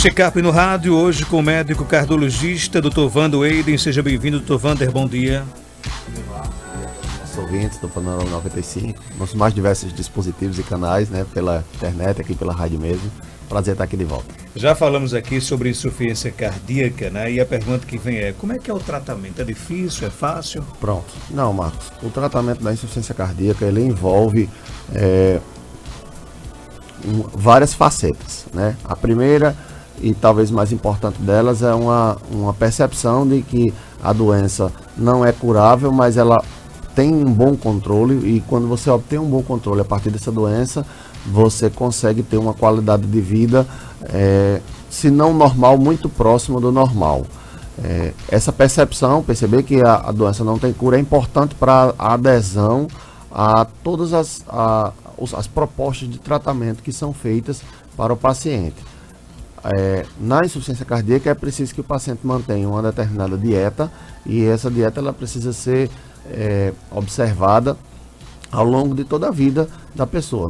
Check-up no rádio, hoje com o médico cardiologista, Dr. Wander Weyden. Seja bem-vindo, Dr. Wander, bom dia. Nossos ouvintes do Panorama 95, nos mais diversos dispositivos e canais, né, pela internet, aqui pela rádio mesmo. Prazer estar aqui de volta. Já falamos aqui sobre insuficiência cardíaca, né? E a pergunta que vem é, como é que é o tratamento? É difícil? É fácil? Pronto. Não, Marcos, o tratamento da insuficiência cardíaca, ele envolve várias facetas, né? A primeira e talvez mais importante delas é uma percepção de que a doença não é curável, mas ela tem um bom controle, e quando você obtém um bom controle a partir dessa doença, você consegue ter uma qualidade de vida, se não normal, muito próximo do normal. Essa percepção, perceber que a doença não tem cura, é importante para a adesão a todas as propostas de tratamento que são feitas para o paciente. Na insuficiência cardíaca é preciso que o paciente mantenha uma determinada dieta, e essa dieta ela precisa ser observada ao longo de toda a vida da pessoa.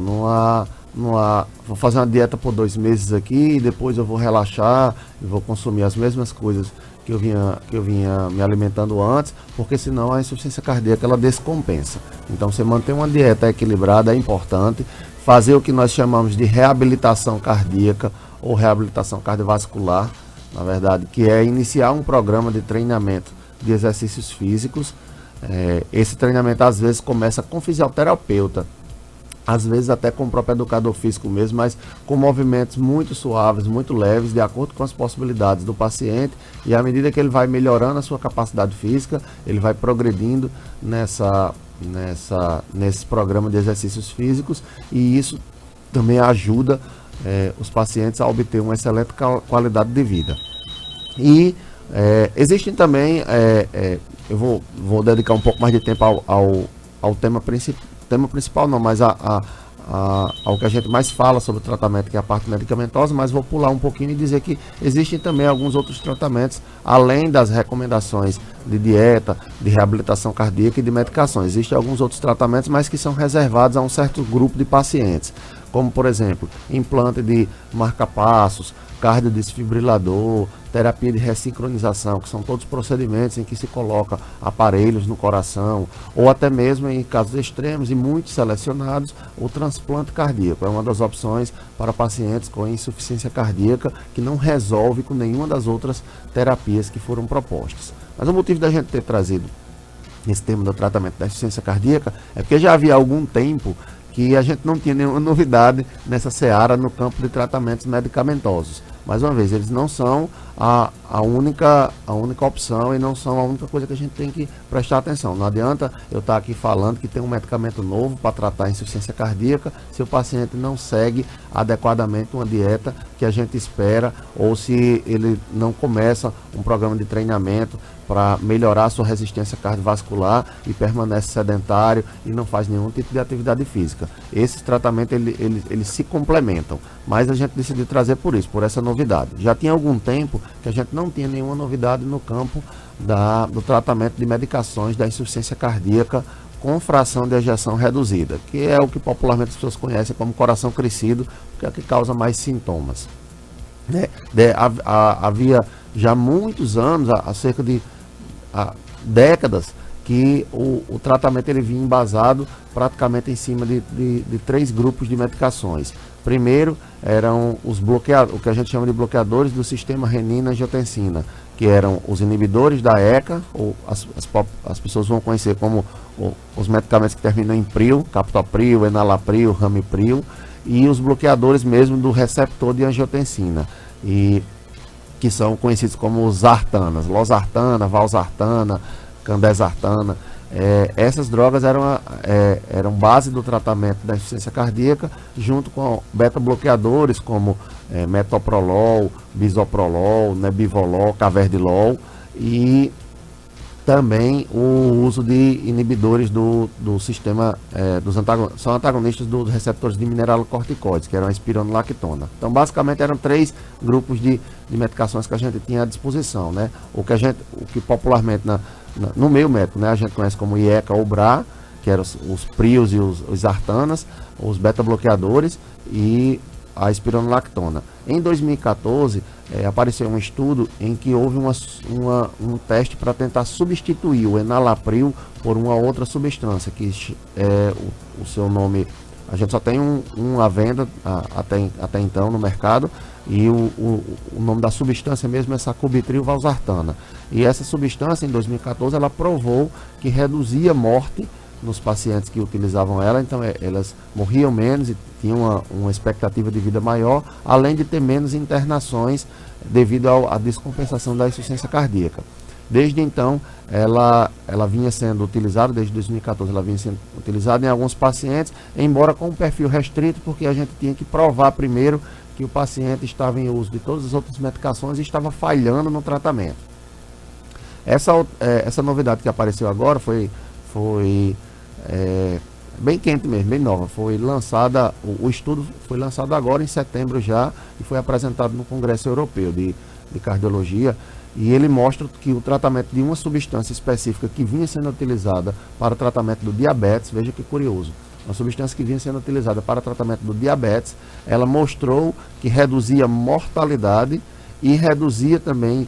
Vou fazer uma dieta por 2 meses aqui e depois eu vou relaxar e vou consumir as mesmas coisas que eu vinha me alimentando antes, porque senão a insuficiência cardíaca ela descompensa. Então, você manter uma dieta equilibrada é importante. Fazer o que nós chamamos de reabilitação cardíaca ou reabilitação cardiovascular, na verdade, que é iniciar um programa de treinamento de exercícios físicos. Esse treinamento às vezes começa com fisioterapeuta, às vezes até com o próprio educador físico mesmo, mas com movimentos muito suaves, muito leves, de acordo com as possibilidades do paciente, e à medida que ele vai melhorando a sua capacidade física, ele vai progredindo nesse programa de exercícios físicos, e isso também ajuda os pacientes a obter uma excelente qualidade de vida. E existem também, eu vou dedicar um pouco mais de tempo ao tema principal não, mas ao que a gente mais fala sobre o tratamento, que é a parte medicamentosa, mas vou pular um pouquinho e dizer que existem também alguns outros tratamentos, além das recomendações de dieta, de reabilitação cardíaca e de medicações. Existem alguns outros tratamentos, mas que são reservados a um certo grupo de pacientes, como por exemplo, implante de marca-passos, cardiodesfibrilador, terapia de ressincronização, que são todos procedimentos em que se coloca aparelhos no coração, ou até mesmo em casos extremos e muito selecionados, o transplante cardíaco. É uma das opções para pacientes com insuficiência cardíaca que não resolve com nenhuma das outras terapias que foram propostas. Mas o motivo da gente ter trazido esse tema do tratamento da insuficiência cardíaca é porque já havia algum tempo que a gente não tinha nenhuma novidade nessa seara no campo de tratamentos medicamentosos. Mais uma vez, eles não são a única opção e não são a única coisa que a gente tem que prestar atenção. Não adianta eu estar aqui falando que tem um medicamento novo para tratar a insuficiência cardíaca se o paciente não segue adequadamente uma dieta que a gente espera, ou se ele não começa um programa de treinamento para melhorar a sua resistência cardiovascular e permanece sedentário e não faz nenhum tipo de atividade física. Esses tratamentos eles se complementam, mas a gente decidiu trazer por essa novidade. Já tinha algum tempo que a gente não tinha nenhuma novidade no campo do tratamento de medicações da insuficiência cardíaca com fração de ejeção reduzida, que é o que popularmente as pessoas conhecem como coração crescido, que é o que causa mais sintomas. Havia já muitos anos, há cerca de décadas, que o tratamento ele vinha embasado praticamente em cima de 3 grupos de medicações. Primeiro eram o que a gente chama de bloqueadores do sistema renina-angiotensina, que eram os inibidores da ECA, ou as pessoas vão conhecer como os medicamentos que terminam em pril, captopril, enalapril, ramipril, e os bloqueadores mesmo do receptor de angiotensina, e que são conhecidos como os sartanas, losartana, valsartana, candesartana. Essas drogas eram base do tratamento da insuficiência cardíaca, junto com beta-bloqueadores como metoprolol, bisoprolol, bivolol, caverdilol, e também o uso de inibidores do sistema, são antagonistas dos receptores de mineralocorticoides, que eram a espironolactona. Então, basicamente, eram 3 grupos de medicações que a gente tinha à disposição, né? O que popularmente no meio médico, né, a gente conhece como IECA ou BRA, que eram os prios e os artanas, os beta-bloqueadores, e a espironolactona. Em 2014, apareceu um estudo em que houve um teste para tentar substituir o enalapril por uma outra substância, que o seu nome, a gente só tem uma venda até então no mercado, e o nome da substância mesmo é sacubitril valsartana. E essa substância, em 2014, ela provou que reduzia morte nos pacientes que utilizavam ela, então elas morriam menos e tinham uma expectativa de vida maior, além de ter menos internações devido à descompensação da insuficiência cardíaca. Desde então, ela vinha sendo utilizada, desde 2014, ela vinha sendo utilizada em alguns pacientes, embora com um perfil restrito, porque a gente tinha que provar primeiro que o paciente estava em uso de todas as outras medicações e estava falhando no tratamento. Essa novidade que apareceu agora foi bem quente mesmo, bem nova. Foi lançada, o estudo foi lançado agora em setembro já e foi apresentado no Congresso Europeu de Cardiologia, e ele mostra que o tratamento de uma substância específica que vinha sendo utilizada para o tratamento do diabetes, veja que curioso, uma substância que vinha sendo utilizada para o tratamento do diabetes, ela mostrou que reduzia mortalidade e reduzia também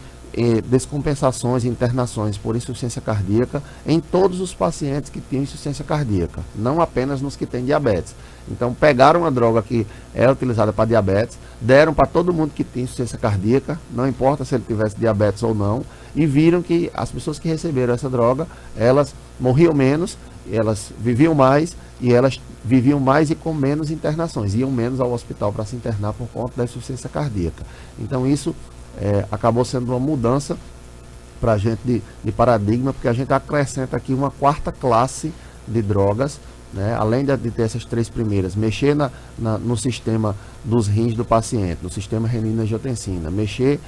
descompensações e internações por insuficiência cardíaca em todos os pacientes que tinham insuficiência cardíaca, não apenas nos que têm diabetes. Então pegaram uma droga que é utilizada para diabetes, deram para todo mundo que tem insuficiência cardíaca, não importa se ele tivesse diabetes ou não, e viram que as pessoas que receberam essa droga, elas morriam menos, elas viviam mais, e elas viviam mais e com menos internações, iam menos ao hospital para se internar por conta da insuficiência cardíaca. Então isso acabou sendo uma mudança para a gente de paradigma, porque a gente acrescenta aqui uma quarta classe de drogas, né? Além de ter essas três primeiras, mexer no sistema dos rins do paciente, no sistema renina-angiotensina, mexer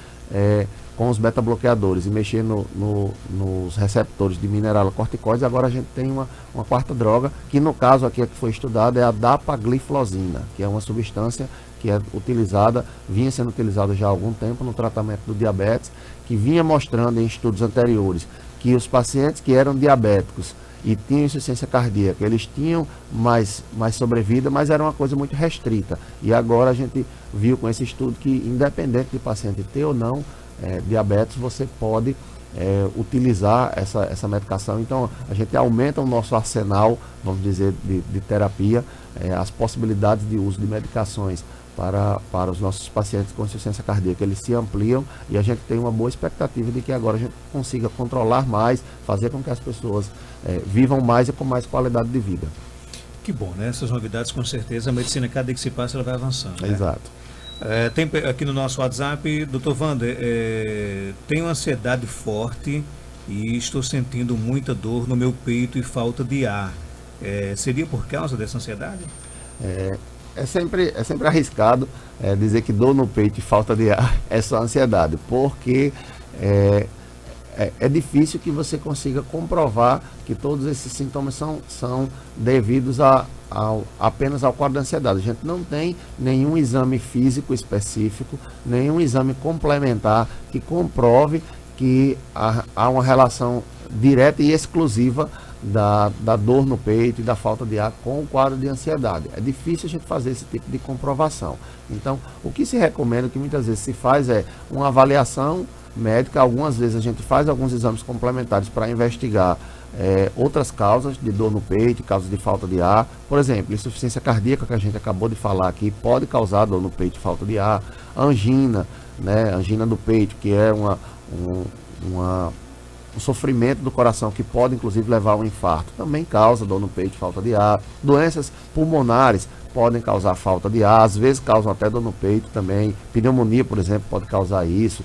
com os beta-bloqueadores e mexer nos receptores de mineralocorticoides. Agora a gente tem uma quarta droga, que no caso aqui que foi estudada é a dapagliflozina, que é uma substância que é utilizada, vinha sendo utilizada já há algum tempo no tratamento do diabetes, que vinha mostrando em estudos anteriores que os pacientes que eram diabéticos e tinham insuficiência cardíaca, eles tinham mais sobrevida, mas era uma coisa muito restrita. E agora a gente viu com esse estudo que, independente de paciente ter ou não diabetes, você pode utilizar essa medicação. Então a gente aumenta o nosso arsenal, vamos dizer, de terapia, as possibilidades de uso de medicações para os nossos pacientes com insuficiência cardíaca, eles se ampliam, e a gente tem uma boa expectativa de que agora a gente consiga controlar mais, fazer com que as pessoas vivam mais e com mais qualidade de vida. Que bom, né? Essas novidades, com certeza, a medicina, cada dia que se passa, ela vai avançando, né? Exato. Tem aqui no nosso WhatsApp, doutor Wander, tenho ansiedade forte e estou sentindo muita dor no meu peito e falta de ar. Seria por causa dessa ansiedade? É sempre arriscado dizer que dor no peito e falta de ar é só ansiedade, porque é difícil que você consiga comprovar que todos esses sintomas são devidos apenas ao quadro da ansiedade. A gente não tem nenhum exame físico específico, nenhum exame complementar que comprove que há uma relação direta e exclusiva da dor no peito e da falta de ar com o quadro de ansiedade. É difícil a gente fazer esse tipo de comprovação. Então, o que se recomenda, que muitas vezes se faz, é uma avaliação médica. Algumas vezes a gente faz alguns exames complementares para investigar outras causas de dor no peito, causas de falta de ar. Por exemplo, insuficiência cardíaca, que a gente acabou de falar aqui, pode causar dor no peito e falta de ar. Angina, né? Angina do peito, que é um sofrimento do coração que pode inclusive levar a um infarto, também causa dor no peito e falta de ar. Doenças pulmonares podem causar falta de ar, às vezes causam até dor no peito também. Pneumonia, por exemplo, pode causar isso.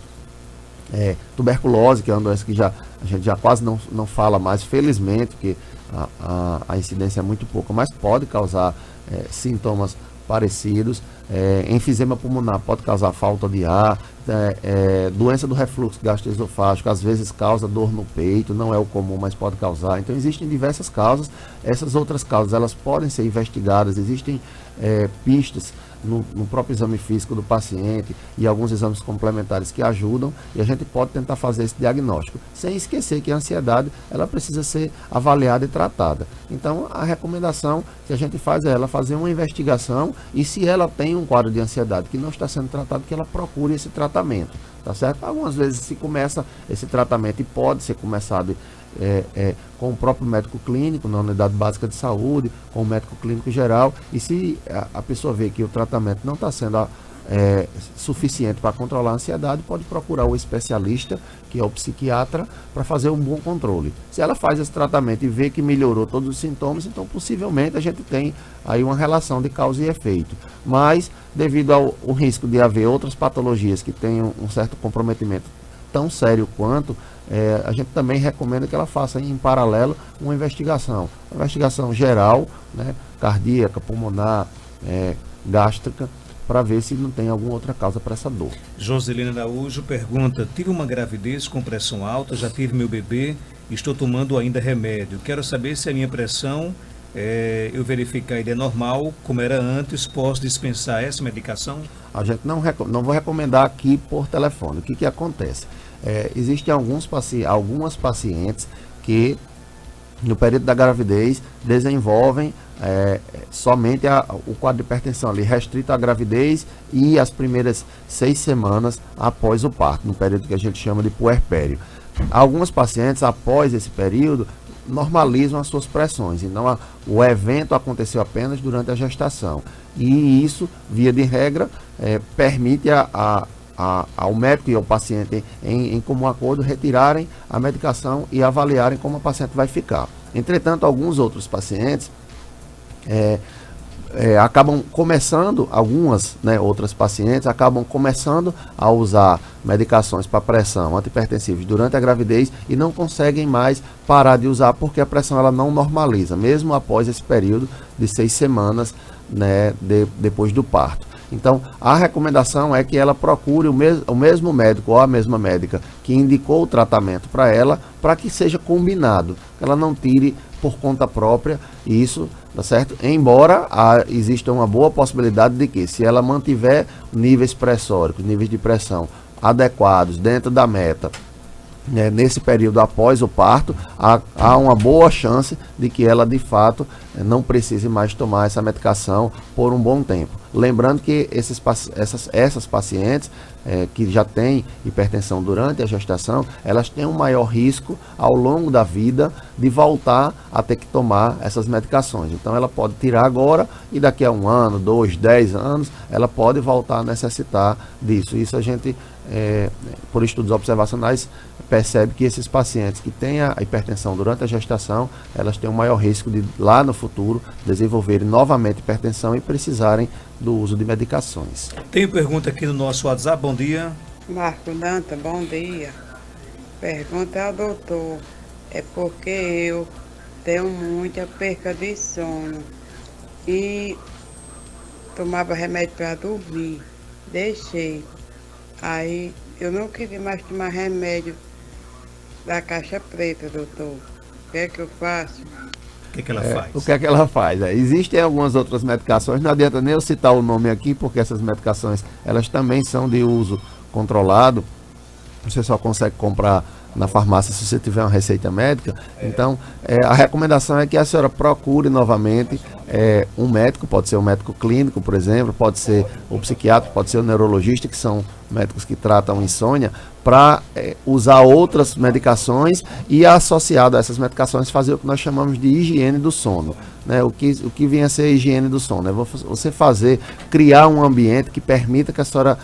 Tuberculose, que é uma doença que a gente já quase não fala mais, felizmente, porque a incidência é muito pouca, mas pode causar sintomas parecidos. Enfisema pulmonar pode causar falta de ar. Doença do refluxo gastroesofágico às vezes causa dor no peito, não é o comum, mas pode causar. Então existem diversas causas. Essas outras causas, elas podem ser investigadas, existem pistas no próprio exame físico do paciente e alguns exames complementares que ajudam, e a gente pode tentar fazer esse diagnóstico, sem esquecer que a ansiedade ela precisa ser avaliada e tratada. Então a recomendação que a gente faz é ela fazer uma investigação, e se ela tem um quadro de ansiedade que não está sendo tratado, que ela procure esse tratamento, tá certo? Algumas vezes se começa esse tratamento e pode ser começado com o próprio médico clínico, na unidade básica de saúde, com o médico clínico geral, e se a pessoa vê que o tratamento não está sendo suficiente para controlar a ansiedade, pode procurar o especialista, que é o psiquiatra, para fazer um bom controle. Se ela faz esse tratamento e vê que melhorou todos os sintomas, então possivelmente a gente tem aí uma relação de causa e efeito. Mas, devido ao risco de haver outras patologias que tenham um certo comprometimento tão sério quanto, a gente também recomenda que ela faça em paralelo uma investigação geral, né, cardíaca, pulmonar, gástrica, para ver se não tem alguma outra causa para essa dor. Joselina Araújo pergunta: tive uma gravidez com pressão alta, já tive meu bebê, estou tomando ainda remédio. Quero saber se a minha pressão, eu verificar ele é normal, como era antes, posso dispensar essa medicação? A gente não vou recomendar aqui por telefone. O que acontece? Existem algumas pacientes que no período da gravidez desenvolvem somente o quadro de hipertensão ali restrito à gravidez e as primeiras 6 semanas após o parto, no período que a gente chama de puerpério. Algumas pacientes, após esse período, normalizam as suas pressões, então o evento aconteceu apenas durante a gestação, e isso, via de regra, permite ao médico e ao paciente, em comum acordo, retirarem a medicação e avaliarem como a paciente vai ficar. Entretanto, alguns outros pacientes acabam começando, outras pacientes acabam começando a usar medicações para pressão, antihipertensivos, durante a gravidez, e não conseguem mais parar de usar, porque a pressão ela não normaliza, mesmo após esse período de 6 semanas, né, depois do parto. Então, a recomendação é que ela procure o mesmo médico ou a mesma médica que indicou o tratamento para ela, para que seja combinado, que ela não tire por conta própria isso, tá certo? Embora exista uma boa possibilidade de que, se ela mantiver níveis pressóricos, níveis de pressão adequados dentro da meta, nesse período após o parto, há uma boa chance de que ela de fato não precise mais tomar essa medicação por um bom tempo. Lembrando que essas pacientes que já têm hipertensão durante a gestação, elas têm um maior risco ao longo da vida de voltar a ter que tomar essas medicações. Então ela pode tirar agora e daqui a 1 ano, 2, 10 anos, ela pode voltar a necessitar disso. Isso a gente, por estudos observacionais, percebe que esses pacientes que têm a hipertensão durante a gestação, elas têm um maior risco de, lá no futuro, desenvolverem novamente hipertensão e precisarem do uso de medicações. Tem pergunta aqui no nosso WhatsApp. Bom dia. Marco Danta, bom dia. Pergunta ao doutor: é porque eu tenho muita perca de sono e tomava remédio para dormir, deixei. Aí eu não queria mais tomar remédio da caixa preta, doutor. O que é que eu faço? O que ela faz? O que é que ela faz? Existem algumas outras medicações, não adianta nem eu citar o nome aqui, porque essas medicações, elas também são de uso controlado. Você só consegue comprar na farmácia se você tiver uma receita médica. Então, a recomendação é que a senhora procure novamente um médico, pode ser um médico clínico, por exemplo, pode ser o psiquiatra, pode ser o neurologista, que são médicos que tratam insônia, para usar outras medicações e, associado a essas medicações, fazer o que nós chamamos de higiene do sono. Né? O que vem a ser a higiene do sono? É você criar um ambiente que permita que a senhora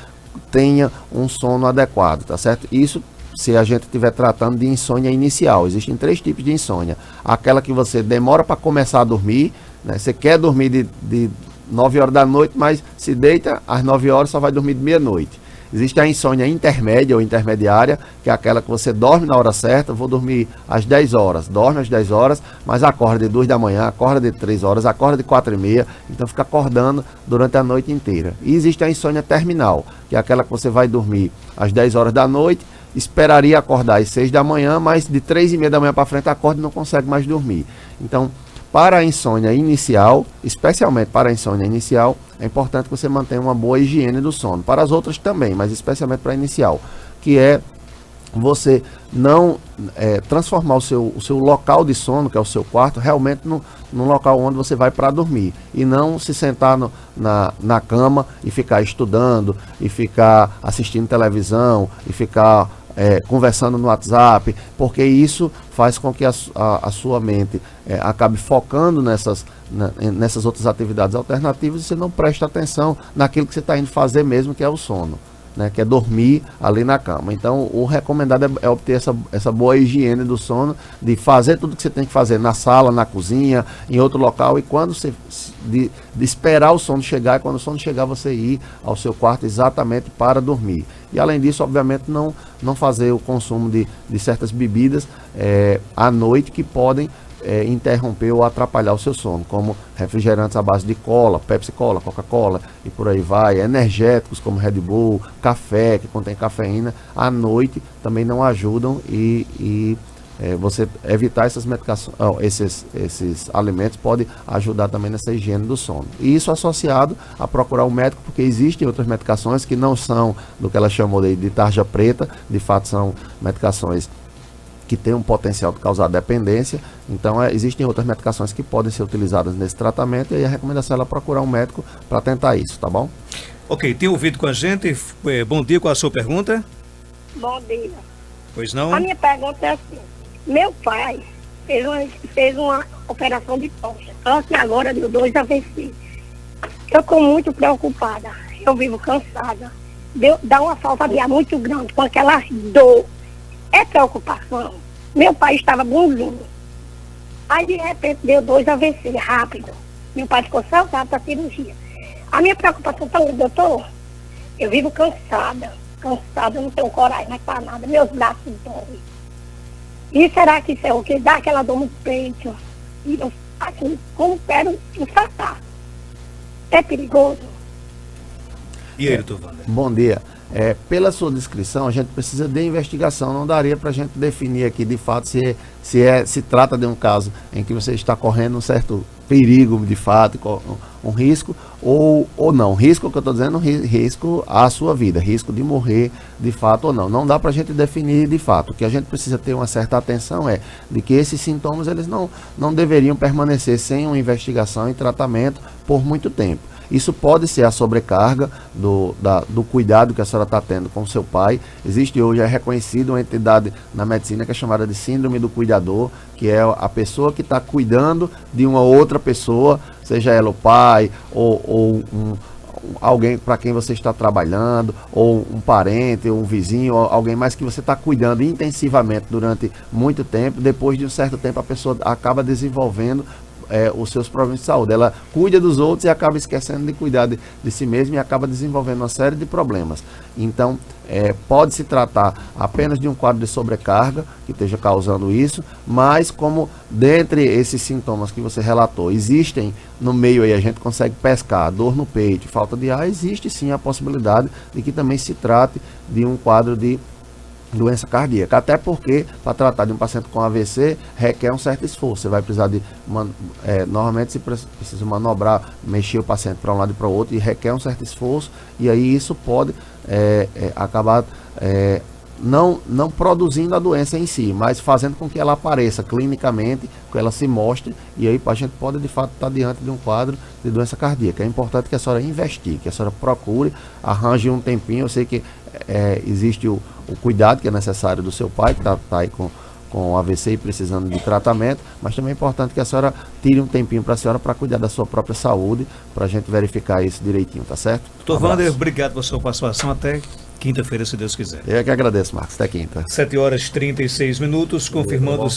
tenha um sono adequado, tá certo? Isso se a gente estiver tratando de insônia inicial. Existem 3 tipos de insônia. Aquela que você demora para começar a dormir, né? Você quer dormir de 9 horas da noite, mas se deita às 9 horas, só vai dormir de meia-noite. Existe a insônia intermédia ou intermediária, que é aquela que você dorme na hora certa, vou dormir às 10 horas, dorme às 10 horas, mas acorda de 2 da manhã, acorda de 3 horas, acorda de 4h30, então fica acordando durante a noite inteira. E existe a insônia terminal, que é aquela que você vai dormir às 10 horas da noite, esperaria acordar às 6 da manhã, mas de 3h30 da manhã para frente acorda e não consegue mais dormir. Então, para a insônia inicial, especialmente para a insônia inicial, é importante que você mantenha uma boa higiene do sono. Para as outras também, mas especialmente para a inicial, que é você não transformar o seu local de sono, que é o seu quarto, realmente num local onde você vai para dormir. E não se sentar na cama e ficar estudando, e ficar assistindo televisão, e ficar conversando no WhatsApp, porque isso faz com que a sua mente acabe focando nessas outras atividades alternativas e você não presta atenção naquilo que você está indo fazer mesmo, que é o sono. Né, que é dormir ali na cama. Então, o recomendado é obter essa boa higiene do sono, de fazer tudo que você tem que fazer na sala, na cozinha, em outro local, e quando de esperar o sono chegar, e quando o sono chegar, você ir ao seu quarto exatamente para dormir. E além disso, obviamente, não fazer o consumo de certas bebidas à noite que podem interromper ou atrapalhar o seu sono, como refrigerantes à base de cola, Pepsi Cola, Coca-Cola e por aí vai, energéticos como Red Bull, café que contém cafeína, à noite também não ajudam e você evitar essas medicações, esses alimentos pode ajudar também nessa higiene do sono. E isso associado a procurar um médico, porque existem outras medicações que não são do que ela chamou de tarja preta, de fato são medicações que tem um potencial de causar dependência. Então existem outras medicações que podem ser utilizadas nesse tratamento, e aí a recomendação é procurar um médico para tentar isso, tá bom? Ok, tem ouvido com a gente. Bom dia, qual a sua pergunta? Bom dia. Pois não? A minha pergunta é assim, meu pai fez uma operação de tosse, que agora deu 2 AVC. Eu estou muito preocupada, eu vivo cansada, dá uma falta de ar muito grande, com aquela dor. É preocupação. Meu pai estava bonzinho. Aí, de repente, deu 2 AVC, rápido. Meu pai ficou saudável para a cirurgia. A minha preocupação também, doutor, eu vivo cansada, não tenho coragem mais para nada, meus braços doem. E será que isso é o que dá aquela dor no peito? E eu, assim, como quero infartar. É perigoso? E aí, doutor Wander? Bom dia. Pela sua descrição, a gente precisa de investigação. Não daria para a gente definir aqui de fato se trata de um caso em que você está correndo um certo perigo de fato, um risco ou não. Risco que eu estou dizendo, risco à sua vida, risco de morrer de fato ou não. Não dá para a gente definir de fato. O que a gente precisa ter uma certa atenção é de que esses sintomas eles não deveriam permanecer sem uma investigação e tratamento por muito tempo. Isso pode ser a sobrecarga do cuidado que a senhora está tendo com o seu pai. Existe hoje, é reconhecido uma entidade na medicina que é chamada de síndrome do cuidador, que é a pessoa que está cuidando de uma outra pessoa, seja ela o pai ou alguém para quem você está trabalhando, ou um parente, ou um vizinho, ou alguém mais que você está cuidando intensivamente durante muito tempo. Depois de um certo tempo a pessoa acaba desenvolvendo os seus problemas de saúde. Ela cuida dos outros e acaba esquecendo de cuidar de si mesma e acaba desenvolvendo uma série de problemas. Então, pode se tratar apenas de um quadro de sobrecarga que esteja causando isso, mas como dentre esses sintomas que você relatou, existem no meio aí, a gente consegue pescar dor no peito, falta de ar, existe sim a possibilidade de que também se trate de um quadro de doença cardíaca, até porque para tratar de um paciente com AVC requer um certo esforço. Você vai precisar normalmente se precisa manobrar, mexer o paciente para um lado e para o outro, e requer um certo esforço, e aí isso pode acabar não produzindo a doença em si, mas fazendo com que ela apareça clinicamente, que ela se mostre, e aí a gente pode de fato estar diante de um quadro de doença cardíaca. É importante que a senhora investigue, que a senhora procure, arranje um tempinho. Eu sei que existe o cuidado que é necessário do seu pai, que está aí com AVC e precisando de tratamento, mas também é importante que a senhora tire um tempinho para a senhora para cuidar da sua própria saúde, para a gente verificar isso direitinho, tá certo? Doutor Wander, obrigado pela sua participação. Até quinta-feira, se Deus quiser. Eu que agradeço, Marcos. Até quinta. 7h36, confirmando o